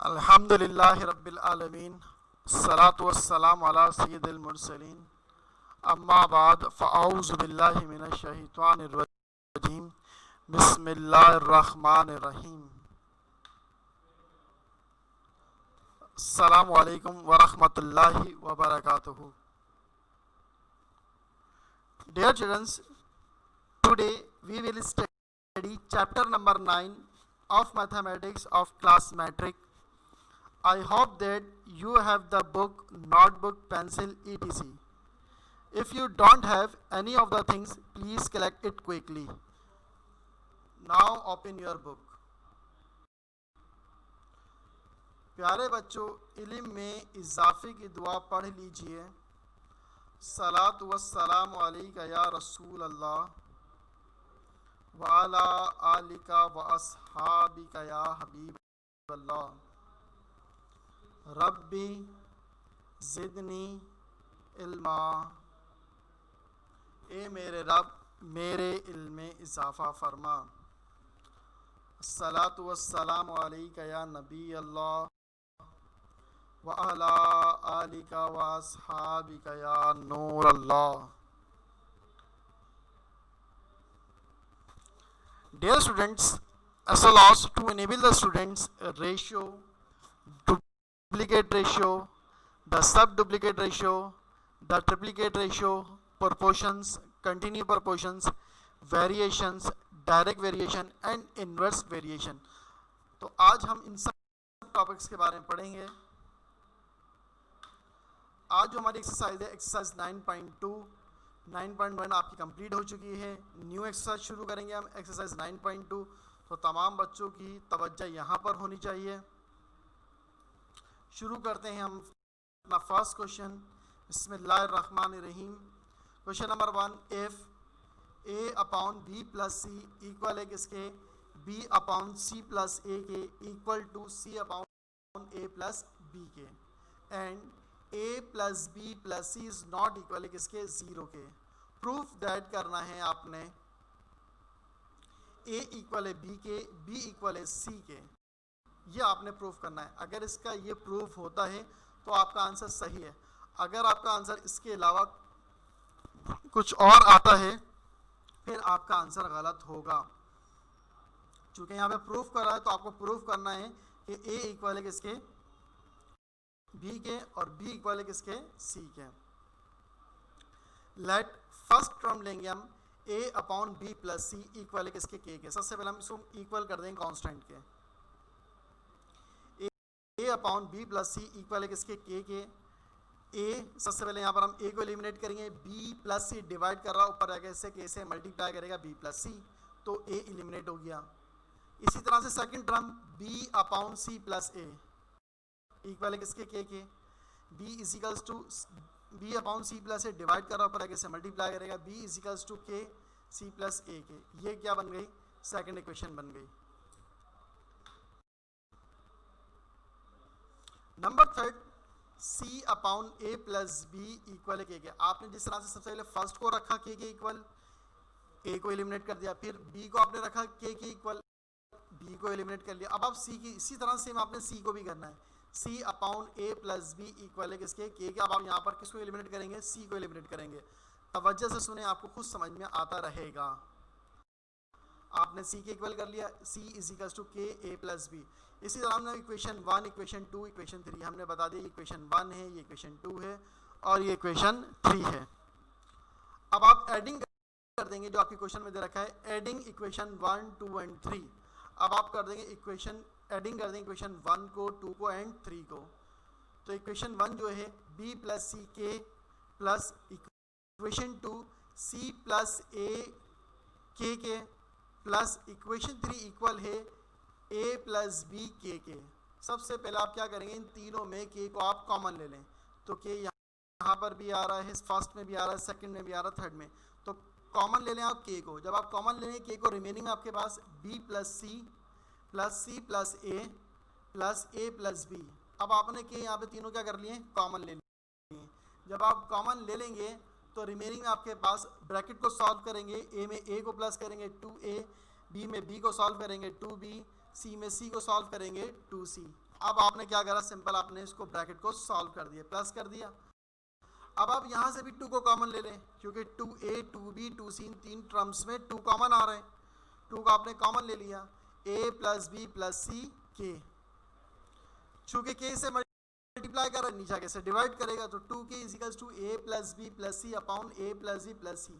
अल्हम्दुलिल्लाहि रब्बिल आलमीन सलातु वस्सलामु अला सय्यिदिल मुरसलीन अम्मा बाद फ़अऊज़ु बिल्लाहि मिनश शैतानिर रजीम बिस्मिल्लाहिर रहमानिर रहीम। अस्सलामु अलैकुम व रहमतुल्लाहि व बरकातुहू। Dear children, today we will study chapter number 9 of mathematics of class metric. I hope that you have the book, notebook, pencil, etc. If you don't have any of the things, please collect it quickly. Now open your book. प्यारे बच्चों, इल्म में इजाफे की दुआ पढ़ लीजिए। सलातु वस्सलामु अलैका या रसूल अल्लाह व अला आलिका व अस्हाबिका या हबीब अल्लाह। रब्बी ज़िदनी इल्मा, ए मेरे रब मेरे इल्म में इजाफ़ा फरमा। अस्सलातु वस्सलामु अलैका या नबी अल्लाह व अला आलिका व अस्हाबिका या नूर अल्लाह। Dear students, SLOs to enable the students ratio, duplicate ratio, the sub-duplicate ratio, the triplicate ratio, proportions, continuous proportions, variations, direct variation and inverse variation। तो आज हम इन सब टॉपिक्स के बारे में पढ़ेंगे। आज जो हमारी एक्सरसाइज है एक्सरसाइज 9.2, 9.1 आपकी कंप्लीट हो चुकी है। न्यू एक्सरसाइज शुरू करेंगे हम एक्सरसाइज 9.2। तो तमाम बच्चों की तवज्जो यहाँ पर होनी चाहिए। शुरू करते हैं हम अपना फर्स्ट क्वेश्चन। बिस्मिल्लाहिर्रहमानिर्रहीम। Question number 1, if a upon b plus C equal है किसके, b upon c plus a के equal to c upon a plus b के, and a plus b plus c is not equal है किसके, 0 के। Proof that करना है आपने a इक्वल है b के, b इक्वल है c के, ये आपने प्रूफ करना है। अगर इसका ये प्रूफ होता है तो आपका आंसर सही है। अगर आपका आंसर इसके अलावा कुछ और आता है फिर आपका आंसर गलत होगा। चूंकि यहाँ पे प्रूफ कर रहा है तो आपको प्रूफ करना है कि a इक्वल है किसके, b के, और b इक्वल है किसके, c के। लेट फर्स्ट टर्म लेंगे हम a upon b plus C equal है किसके, k के। सबसे पहले हम इसको इक्वल कर देंगे कांस्टेंट के। a upon b plus C equal है किसके, k के। a सबसे पहले यहाँ पर हम a को एलिमिनेट करेंगे, b प्लस सी डिवाइड कर रहा ऊपर आगे से k से मल्टीप्लाई करेगा b प्लस सी, तो a एलिमिनेट हो गया। इसी तरह से second term b upon c plus a equal है किसके, k के। b equals to b upon c plus a divide कर रहा ऊपर आगे से मल्टीप्लाई करेगा b equals to k c plus a के। ये क्या बन गई, सेकंड इक्वेशन बन गई। Number third, c upon a plus b equal है k के। आपने जिस तरह से सबसे पहले फर्स्ट को रखा k के इक्वल, a को एलिमिनेट कर दिया, फिर b को आपने रखा k के इक्वल, b को एलिमिनेट कर लिया। अब आप c की इसी तरह से आपने c को भी करना है। c upon a plus b equal है किसके, k के। अब आप यहाँ पर किसको एलिमिनेट करेंगे, c को एलिमिनेट करेंगे। तवज्जो से सुने, आपको खुद समझ में आता रहेगा। आपने c के इक्वल कर लिया, c equals to k a plus b। इसी तरह हमने इक्वेशन 1, इक्वेशन 2, इक्वेशन 3 हमने बता दिया। इक्वेशन 1 है, ये इक्वेशन 2 है और ये इक्वेशन 3 है। अब आप एडिंग कर देंगे जो आपके क्वेश्चन में दे रखा है, एडिंग इक्वेशन 1, 2 एंड 3। अब आप कर देंगे इक्वेशन एडिंग कर देंगे इक्वेशन 1 को, 2 को एंड 3 को। तो इक्वेशन 1 जो है b प्लस सी के plus equation 2 c plus a k के प्लस इक्वेशन 3 इक्वल है a प्लस b k के। सबसे पहले आप क्या करेंगे, इन तीनों में k को आप कॉमन ले लें। तो k यहाँ पर भी आ रहा है, फर्स्ट में भी आ रहा है, सेकंड में भी आ रहा है, थर्ड में। तो कॉमन ले लें आप k को। जब आप कॉमन ले लें k को, रिमेनिंग आपके पास b plus c plus a plus b। अब आपने k यहाँ पे तीनों क्या कर लिए, कॉमन ले लिए। जब आप कॉमन ले लेंगे तो रिमेनिंग आपके पास ब्रैकेट को सॉल्व करेंगे, a में a को प्लस करेंगे 2a, b में b को सॉल्व करेंगे 2b, c में c को सॉल्व करेंगे 2c। अब आपने क्या करा, सिंपल आपने इसको ब्रैकेट को सॉल्व कर दिया, प्लस कर दिया। अब आप यहाँ से भी 2 को कॉमन ले लें, क्योंकि 2a 2b 2c तीन टर्म्स में 2 कॉमन आ रहे हैं। 2 को आपने कॉमन ले लिया, a plus b plus c k, चूंकि k से मल्टीप्लाई कर रहा है नीचे आगे से डिवाइड करेगा, तो 2k equals to a plus b plus c upon a plus b plus c,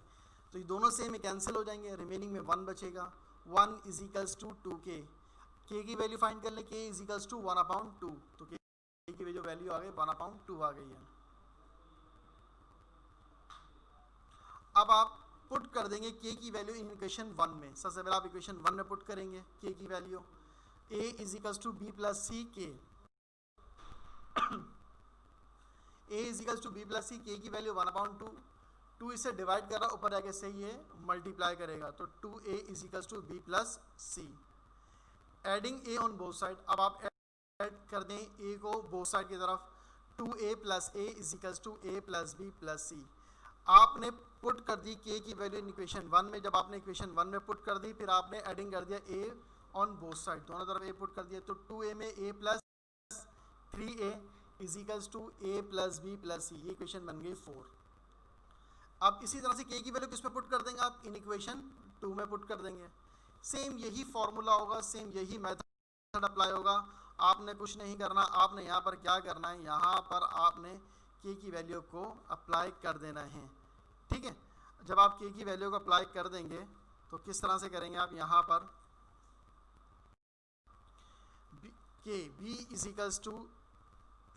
तो ये दोनों सेम ही कैंसिल हो जाएंगे, रिमेनिंग में 1 बचेगा। 1 इजिकल्स टू 2k, k की वैल्यू फाइंड कर ले, k इजिकल्स टू 1 अपॉन 2, तो k की जो वैल्यू आ गई 1 अपॉन 2 आ गई है। अब आप पुट कर देंगे k की वैल्यू इन इक्वेशन 1 में। सबसे पहले आप इक्वेशन 1 में पुट करेंगे k की value, a equals to b plus c k, a equals to b plus c, k की वैल्यू 1 अपॉन 2, 2 इससे डिवाइड कर रहा, ऊपर आके से ये मल्टीप्लाई करेगा, तो 2a equals to b plus c, adding a on both side. अब आप ऐड कर दें a को बोथ साइड की तरफ, 2a plus a equals to a plus b plus c। आपने पुट कर दी k की वैल्यू इन इक्वेशन 1 में। जब आपने इक्वेशन 1 में पुट कर दी, फिर आपने एडिंग कर दिया a ऑन बोथ साइड, दोनों तरफ a पुट कर दिया, तो 2a में a plus 3a equals to a plus b plus c, ये इक्वेशन बन गई 4। अब इसी तरह से k की वैल्यू किस पे पुट कर देंगे आप, इन इक्वेशन 2 में पुट कर देंगे। सेम यही फॉर्मूला होगा, सेम यही मेथड अप्लाई होगा। आपने कुछ नहीं करना, आपने यहाँ पर क्या करना है, यहाँ पर आपने k की वैल्यू को अप्लाई कर देना है, ठीक है। जब आप k की वैल्यू को अप्लाई कर देंगे तो किस तरह से करेंगे आप, यहाँ पर k b equals to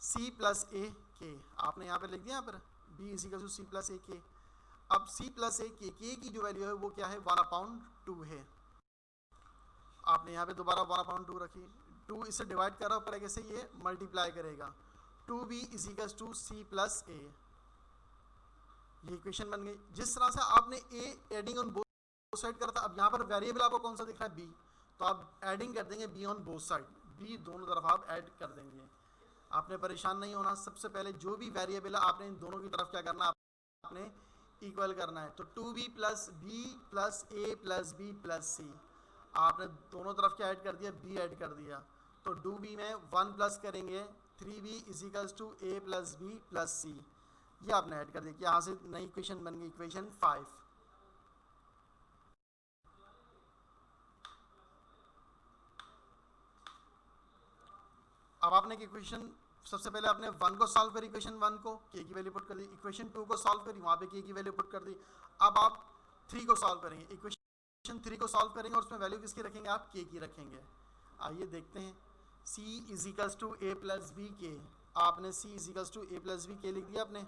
c plus a k, आपने यहाँ पर लिख दिया, यहाँ पर b equals to c plus a k। अब c plus a k, k की जो वैल्यू है वो क्या है, 1 अपॉन 2 है। आपने यहाँ पे दोबारा 1 अपॉन 2 रखी, 2 इससे डिवाइड कर रहा, ऊपर कैसे ये मल्टीप्लाई करेगा, 2b equals to c plus a, ये इक्वेशन बन गई। जिस तरह से आपने a adding on both side करा था, अब यहाँ पर वेरिएबल आपको कौन सा दिख रहा है, b, तो आप एडिंग कर देंगे b on both side, b दोनों तरफ आप ऐड कर देंगे। आपने परेशान नहीं होना, सबसे पहले जो भी वेरिएबल है आपने इन दोनों की तरफ क्या करना है, आपने इक्वल करना है। तो 2b plus b plus a plus b plus c, आपने दोनों तरफ क्या ऐड कर दिया, b ऐड कर दिया, तो 2b में 1 प्लस करेंगे, 3b equals to a plus b plus c, ये आपने ऐड कर दिया, कि यहाँ से नई इक्वेशन बन गई इक्वेशन 5। अब आपने इक्वेशन, सबसे पहले आपने 1 को सॉल्व करी, इक्वेशन 1 को k की वैल्यू पुट कर दी, इक्वेशन 2 को सॉल्व करी, वहाँ पे k की वैल्यू पुट कर दी। अब आप 3 को सॉल्व करेंगे, इक्वेशन 3 को सॉल्व करेंगे और उसमें वैल्यू किसकी रखेंगे, आप k की रखेंगे। आइए देखते हैं, c equals to a plus b k, आपने c equals to a plus b k लिख दिया आपने।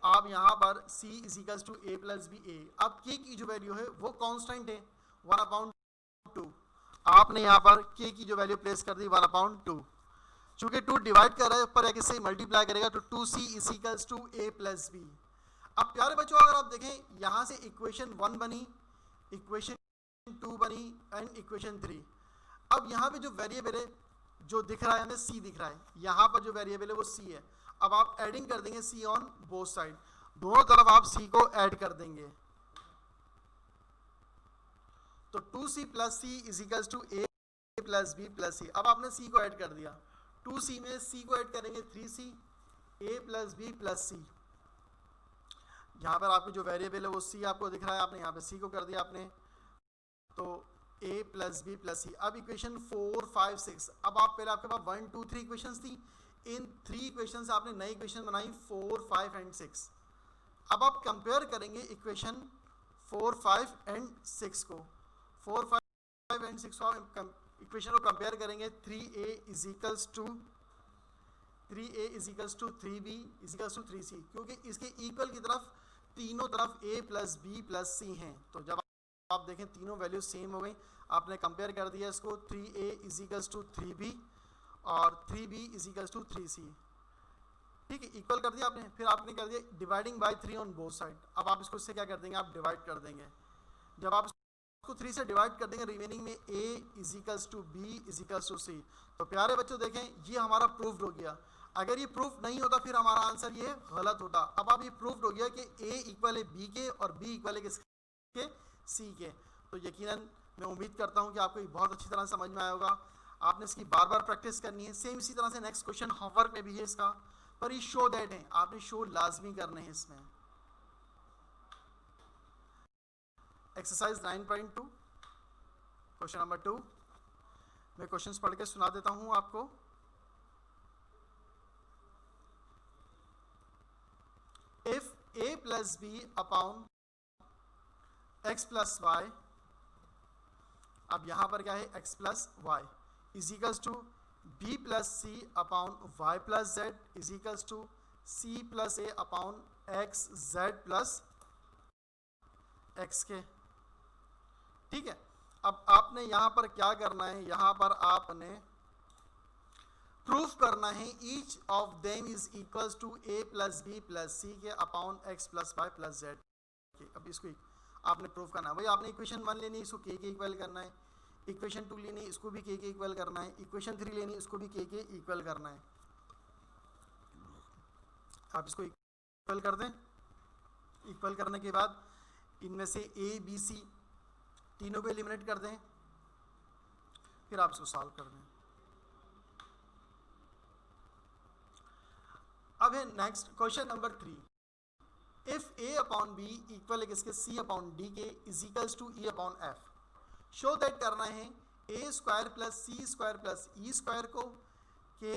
आप यहाँ पर c equals to a plus b a, अब k की जो वैल्यू है वो कांस्टेंट है 1 अपॉन 2, आपने यहाँ पर k की जो वैल्यू प्लेस कर दी 1 अपॉन 2, चूंकि 2 डिवाइड कर रहा है, ऊपर एक से मल्टीप्लाई करेगा, तो 2c equals to a plus b। अब प्यारे बच्चों अगर आप देखें, यहाँ से इक्वेशन 1 बनी, इक्वेशन 2 बनी एंड इक्वेशन 3। अब यहाँ पे जो वेरिएबल है जो दिख रहा है हमें c दिख रहा है, यहाँ पर जो वेरिएबल है वो c है। अब आप एडिंग कर देंगे c ऑन बोथ साइड, दोनों तरफ आप c को ऐड कर देंगे, तो 2c plus c equals to a plus b plus c। अब आपने c को ऐड कर दिया, 2c में c को ऐड करेंगे 3c, a plus b plus c। यहाँ पर आपकी जो वेरिएबल है वो c आपको दिख रहा है, आपने यहाँ पे c को कर दिया आपने, तो a plus b plus c। अब इक्वेशन 4 5 6, अब आप पहले आपके पास 1 2 3 इक्वेशंस थी, इन 3 इक्वेशन से आपने नई इक्वेशन बनाई 4 5 एंड 6। अब आप कंपेयर करेंगे इक्वेशन 4 5 एंड 6 को, 4 5 एंड 6 को आप इक्वेशन को कंपेयर करेंगे, 3a equals to 3b equals to 3c, क्योंकि इसके इक्वल की तरफ तीनों तरफ a plus b plus c हैं, तो जब आप देखें तीनों वैल्यू सेम हो गई, आपने कंपेयर कर दिया इसको, 3a इजिकल्स टू 3b और 3b इजिकल्स टू 3c, ठीक है, इक्वल कर दिया आपने। फिर आपने कर दिया dividing by 3 on both side. अब आप इसको इससे क्या कर देंगे, आप डिवाइड कर देंगे। जब आप इसको 3 से डिवाइड कर देंगे, रिमेनिंग में a equals to b equals to c। तो प्यारे बच्चों देखें, ये हमारा प्रूफ हो गया। अगर ये प्रूफ नहीं होता फिर हमारा आंसर ये गलत होता। अब आप ये प्रूफ हो गया कि a इक्वल है b के और b इक्वल है किसके, c के। तो यकीनन मैं उम्मीद करता हूँ कि आपको ये बहुत अच्छी तरह समझ में आया होगा। आपने इसकी बार बार प्रैक्टिस करनी है। सेम इसी तरह से नेक्स्ट क्वेश्चन होमवर्क में भी है इसका, पर ये शो दैट है, आपने शो लाजमी करने हैं इसमें। एक्सरसाइज 9.2 क्वेश्चन नंबर 2, मैं क्वेश्चंस पढ़ के सुना देता हूं आपको। If a plus B upon x plus Y, अब यहां पर क्या है x plus Y is equals to b plus C upon y plus z is equals to c plus a upon x z plus x के। ठीक है, अब आपने यहां पर क्या करना है, यहां पर आपने प्रूफ करना है each of them is equals to a plus B plus C के upon x plus Y plus z के। अब इसको आपने प्रूफ करना है। भाई आपने इक्वेशन 1 लेनी है, इसको k के इक्वल करना है, इक्वेशन 2 लेनी है, इसको भी k के इक्वल करना है, इक्वेशन 3 लेनी है, इसको भी k के इक्वल करना है। आप इसको इक्वल कर दें, इक्वल करने के बाद इनमें से a b c तीनों को एलिमिनेट कर दें, फिर आप इसको सॉल्व कर दें। अब है next question number 3, if a upon b equal है किसके, c अपॉन d के is equals to e upon f। Show that करना है a square plus C square plus E square को के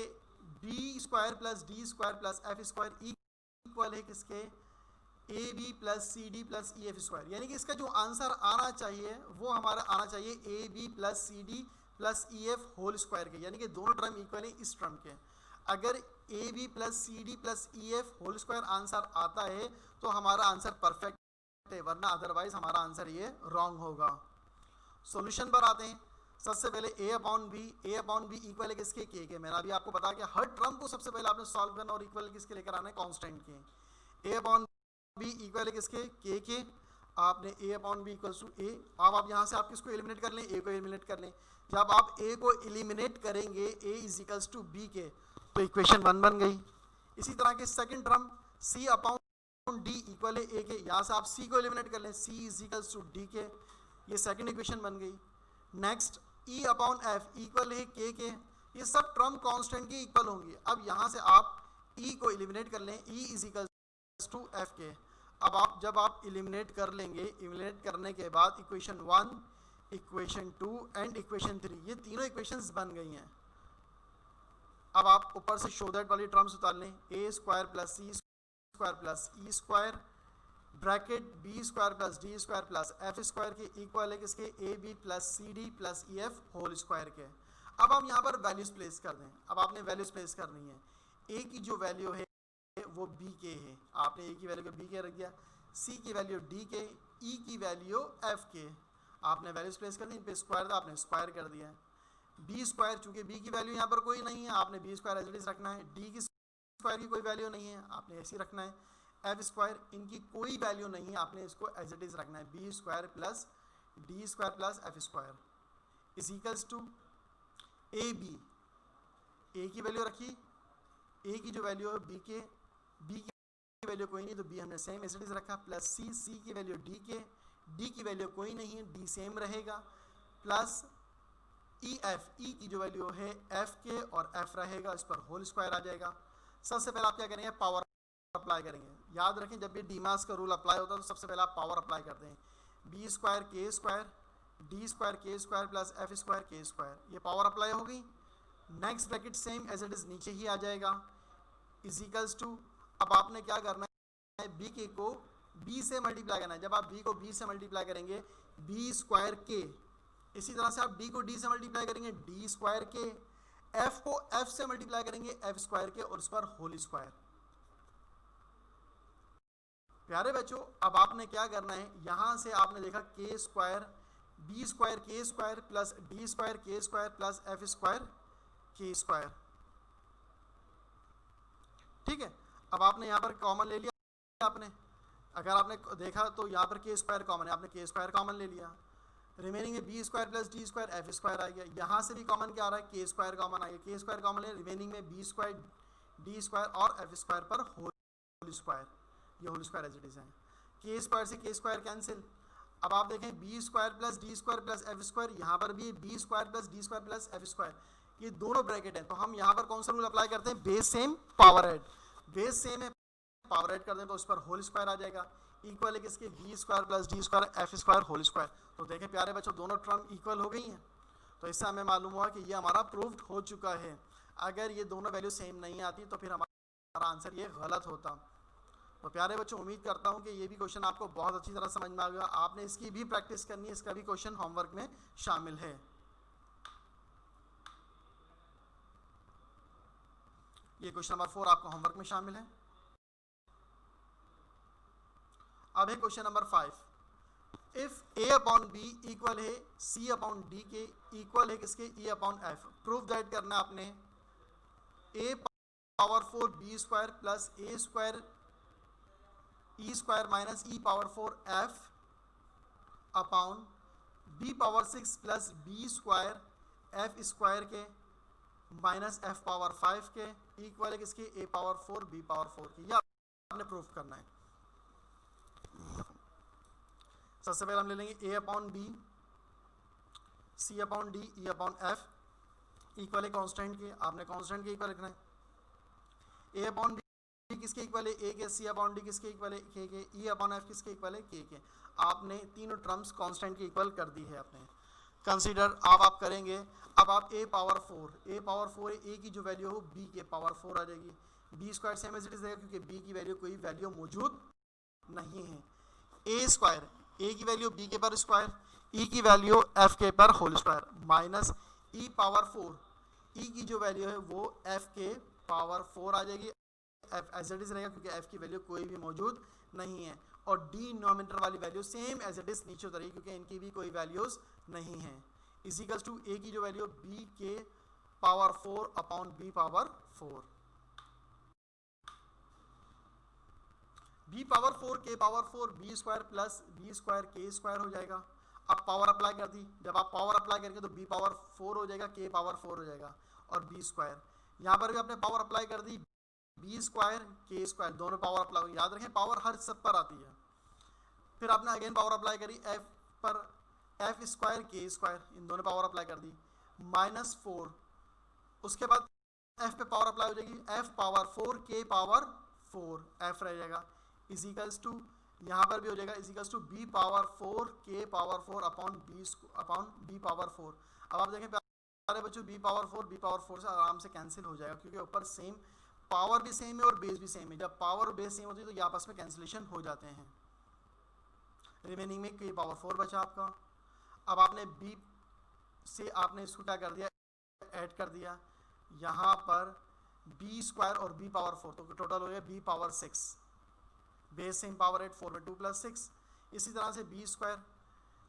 b square plus d square plus f square equal है किसके, A B plus C D plus E F square. यानी कि इसका जो आंसर आना चाहिए वो हमारा आना चाहिए A B plus C D plus E F whole square के, यानी कि दोनों टर्म इक्वल है इस टर्म के। अगर A B plus C D plus E F whole square answer आता है तो हमारा आंसर परफेक्ट है, वरना अदरवाइज हमारा आंसर ये रॉन्ग होगा। सॉल्यूशन पर आते हैं। सबसे पहले ए अपॉन बी इक्वल है किसके, के। मैंने अभी आपको बताया कि हर टर्म को सबसे पहले आपने सॉल्व करना और इक्वल किसके लेकर आना है, कांस्टेंट के। ए अपॉन बी इक्वल है किसके, के। आपने ए अपॉन बी इक्वल टू ए। अब आप यहाँ से आप किसको एलिमिनेट कर लें, ए को एलिमिनेट कर लें। जब आप ए को एलिमिनेट करेंगे ए इज इक्वल्स टू बी के, तो इक्वेशन 1 बन गई। इसी तरह के सेकंड टर्म सी अपॉन डी इक्वल है ए के, यहाँ से आप सी को एलिमिनेट कर लें, सी इज इक्वल्स टू डी के, ये सेकंड इक्वेशन बन गई। नेक्स्ट ई अपॉन एफ इक्वल है के, ये सब टर्म कांस्टेंट के इक्वल होंगी। अब यहाँ से आप ई को एलिमिनेट कर लें, E is equals to F के। अब आप जब आप एलिमिनेट कर लेंगे, एलिमिनेट करने के बाद इक्वेशन 1, इक्वेशन 2 एंड इक्वेशन 3, ये तीनों इक्वेशंस बन गई हैं। अब आप ऊपर से शो दैट वाली टर्म्स उतार लें, A square plus C square plus E square bracket B square plus D square plus F square के इक्वल है किसके, A B plus C D plus E F whole square के। अब हम यहाँ पर वैल्यूज प्लेस कर दें। अब आपने वैल्यूज प्लेस करनी है। ए की जो वैल्यू है वो बी के है, आपने ए की वैल्यू को बी के रख दिया, सी की वैल्यू डी के, ई की वैल्यू एफ के। आपने वैल्यूज प्लेस करनी, इन पे स्क्वायर था, आपने स्क्वायर कर दिया। बी स्क्वायर, चूंकि बी की वैल्यू यहाँ पर कोई नहीं है, आपने B square as it is रखना है। डी की स्क्वायर की कोई वैल्यू नहीं है, आपने ऐसे ही रखना है। एफ स्क्वायर, इनकी कोई वैल्यू नहीं है, आपने इसको एज इट इज रखना है। B square plus D square plus F square is equals to A B. A की वैल्यू रखी, ए की जो वैल्यू है बी के, बी की वैल्यू कोई नहीं तो बी हमने सेम एज इट इज रखा, प्लस सी, सी की वैल्यू डी के, डी की वैल्यू कोई नहीं है, डी सेम रहेगा, प्लस ई एफ, ई की जो वैल्यू है एफ के और एफ रहेगा, इस पर होल स्क्वायर आ जाएगा। सबसे पहले आप क्या करेंगे, पावर अप्लाई करेंगे। याद रखें जब भी डीमास का रूल अप्लाई होता है तो सबसे पहले आप पावर अप्लाई करते हैं। B square K square, D square K square plus F square K square, ये पावर अप्लाई हो गई। Next bracket same as it is नीचे ही आ जाएगा, इज इक्वल्स टू, अब आपने क्या करना है, बी के को बी से मल्टीप्लाई करना है। जब आप बी को बी से मल्टीप्लाई करेंगे, बी स्क्वायर के, इसी तरह से आप डी को डी से मल्टीप्लाई करेंगे, डी स्क्वायर के, एफ को एफ से मल्टीप्लाई करेंगे, एफ स्क्वायर के और स्क्वायर होल स्क्वायर। प्यारे बच्चों, अब आपने क्या करना है, यहां से आपने देखा के square, B square K square plus D square K square plus F square K square. ठीक है, अब आपने यहाँ पर कॉमन ले लिया। आपने अगर आपने देखा तो यहाँ पर के स्क्वायर कॉमन है, आपने के स्क्वायर कॉमन ले लिया। रिमेनिंग में B square plus D square F square आ गया। यहाँ से भी कॉमन क्या आ रहा है, के स्क्वायर कॉमन आ गया, के स्क्वायर कॉमन है। रिमेनिंग में बी स्क्वायर डी स्क्वायर और एफ स्क्वायर पर होल स्क्वायर, ये whole square as it is है। के स्क्वायर से के स्क्वायर कैंसिल। अब आप देखें B square plus D square plus F square, यहाँ पर भी B square plus D square plus F square, ये दोनों ब्रैकेट हैं, तो हम यहाँ पर कौन सा रूल अप्लाई करते हैं, base same power add, base same है पावर ऐड कर दें तो इस पर होल स्क्वायर आ जाएगा, इक्वल है किसके, B square plus D square F square whole square. तो देखें प्यारे बच्चों दोनों टर्म इक्वल हो गई हैं, तो इससे हमें मालूम हुआ कि ये हमारा प्रूव्ड हो चुका है। अगर ये दोनों वैल्यू सेम नहीं आती तो फिर हमारा आंसर ये गलत होता। तो प्यारे बच्चों उम्मीद करता हूँ कि ये भी क्वेश्चन आपको बहुत अच्छी तरह समझ में आ गया, आपने इसकी भी प्रैक्टिस करनी है, इसका भी क्वेश्चन होमवर्क में शामिल है। ये क्वेश्चन नंबर 4 आपका होमवर्क में शामिल है। अब है question number 5, if a upon B equal है c अपॉन डी के इक्वल है किसके, e upon F. Proof that करना आपने a power 4 b square plus a square e square minus e power 4 f upon b power 6 plus b square f square के minus f power 5 के equal है किसके, a power 4 b power 4 की। यह आपने proof करना है। सबसे पहले हम ले लेंगे a upon B c upon D e upon F equal है कांस्टेंट के, आपने कांस्टेंट के इक्वल लिखना है। a अपॉन बी किसके इक्वल है, a के, c अपॉन डी किसके इक्वल है, k के, e अपॉन एफ किसके इक्वल है, k के। आपने तीनों टर्म्स कांस्टेंट के इक्वल कर दी है आपने। कंसीडर अब आप करेंगे, अब आप a पावर 4 है, a की जो वैल्यू हो b के पावर 4 आ जाएगी, b square same as it is रहेगा क्योंकि b की वैल्यू कोई वैल्यू मौजूद नहीं है। a स्क्वायर, a की वैल्यू b के पर स्क्वायर, e की वैल्यू f के पर whole square minus e power 4, e की जो वैल्यू है वो f के पावर 4 आ जाएगी, f एज इट इज रहेगा क्योंकि f की वैल्यू कोई भी मौजूद नहीं है, और डिनोमिनेटर वाली value same as it is नीचे उतरेगी क्योंकि इनकी भी कोई वैल्यूज नहीं है। इजिकल्स टू a की जो वैल्यू b के पावर 4 अपॉन b power 4, b power 4 k power 4 b square plus b square k square हो जाएगा। अब पावर अप्लाई कर दी, जब आप पावर अप्लाई करेंगे तो b पावर 4 हो जाएगा, k पावर 4 हो जाएगा और b स्क्वायर, यहाँ पर भी आपने पावर अप्लाई कर दी, b स्क्वायर k स्क्वायर दोनों पावर अप्लाई, याद रखें पावर हर सब पर आती है। फिर आपने अगेन पावर अप्लाई करी f पर, f स्क्वायर k स्क्वायर इन दोनों पावर अप्लाई कर दी माइनस 4, उसके बाद f पे पावर अप्लाई हो जाएगी, f power 4 k power 4 f रह जाएगा इजिकल्स टू, यहाँ पर भी हो जाएगा equals to b power 4 k power 4 अपॉन b पावर 4। अब आप देखें प्यारे बच्चों b पावर 4 से आराम से कैंसिल हो जाएगा क्योंकि ऊपर सेम पावर भी सेम है और बेस भी सेम है। जब पावर और बेस सेम होती है तो ये आपस में कैंसिलेशन हो जाते हैं। रिमेनिंग में k पावर 4 बचा आपका। अब आपने b से आपने इसको क्या कर दिया, ऐड कर दिया, यहाँ पर b स्क्वायर और b पावर 4 तो टोटल हो गया b power 6, base same power 8, 4 में 2 प्लस 6। इसी तरह से b स्क्वायर,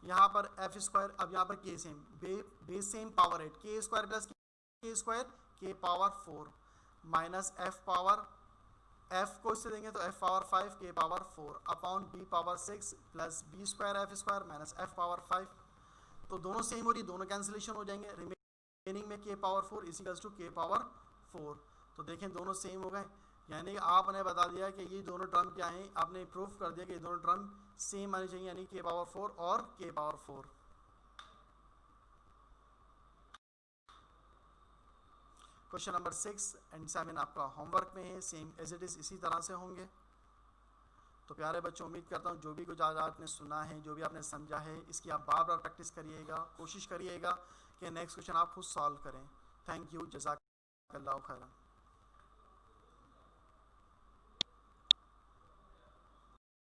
यहाँ पर f स्क्वायर, अब यहाँ पर k same, base same power 8, k square plus k square k power 4 minus f power, f को इससे देंगे तो f पावर 5 k पावर 4 अपॉन b power 6 plus b square f square minus f power 5। तो दोनों सेम हो रही, दोनों कैंसिलेशन हो जाएंगे, रिमेनिंग में k power 4 equals to k power 4। तो देखें दोनों सेम हो गए, यानी कि आपने बता दिया कि ये दोनों टर्म क्या हैं, आपने प्रूफ कर दिया कि ये दोनों टर्म सेम आनी चाहिए, यानी k पावर 4 और k power 4। Question number 6 and 7 आपका होमवर्क में है, सेम एज इट इज इसी तरह से होंगे। तो प्यारे बच्चों उम्मीद करता हूँ जो भी कुछ आज आपने सुना है, जो भी आपने समझा है, इसकी आप बार बार प्रैक्टिस करिएगा, कोशिश करिएगा कि नेक्स्ट क्वेश्चन आप खुद सॉल्व करें। थैंक यू, जज़ाकल्लाहु खैरन।